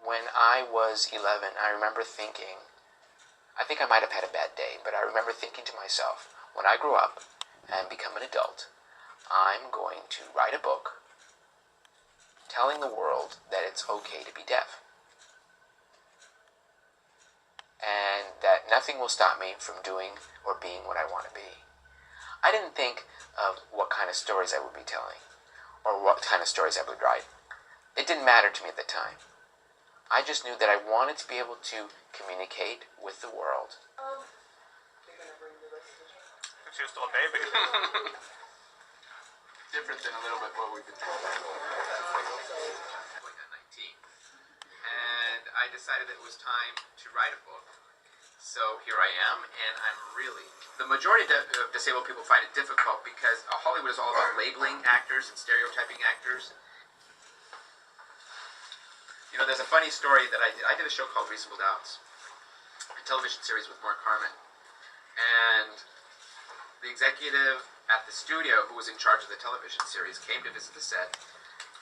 When I was 11, I remember thinking, I think I might have had a bad day, but I remember thinking to myself, when I grow up and become an adult, I'm going to write a book telling the world that it's okay to be deaf. And that nothing will stop me from doing or being what I want to be. I didn't think of what kind of stories I would be telling or what kind of stories I would write. It didn't matter to me at the time. I just knew that I wanted to be able to communicate with the world. She was still a baby. Different than a little bit what we've been talking about. Like at 19. And I decided that it was time to write a book. So here I am, and I'm really... The majority of disabled people find it difficult because Hollywood is all about labeling actors and stereotyping actors. You know, there's a funny story that I did. I did a show called Reasonable Doubts, a television series with Mark Harmon. And the executive at the studio who was in charge of the television series came to visit the set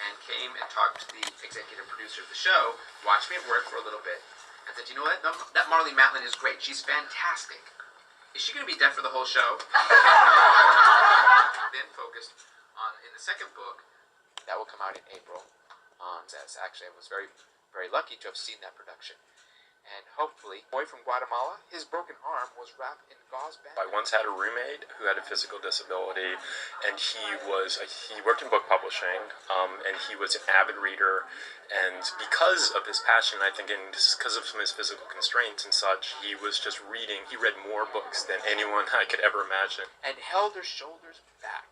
and came and talked to the executive producer of the show, watched me at work for a little bit, and said, you know what, that Marlee Matlin is great. She's fantastic. Is she going to be deaf for the whole show? Then focused on, in the second book, that will come out in April on ZES. Actually, I was very, very lucky to have seen that production. And hopefully, boy from Guatemala, his broken arm was wrapped in gauze band. I once had a roommate who had a physical disability, and he worked in book publishing, and he was an avid reader, and because of his passion, I think, and because of some of his physical constraints and such, he was just reading. He read more books than anyone I could ever imagine. And held her shoulders back,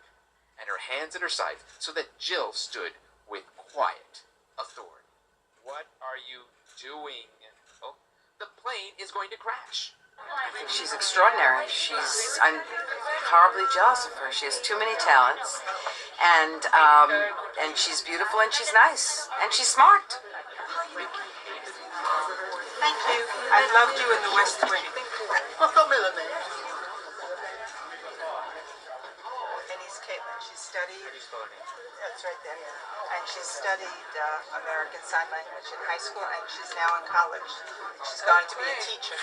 and her hands at her sides, so that Jill stood with quiet authority. What are you doing? Oh, the plane is going to crash. I think she's extraordinary. I'm horribly jealous of her. She has too many talents, and she's beautiful, and she's nice, and she's smart. Thank you. I loved you in The West Wing. Denise Caitlin. She studied. That's right there. And she studied American Sign Language in high school, and she's now in college. She's going to be a teacher.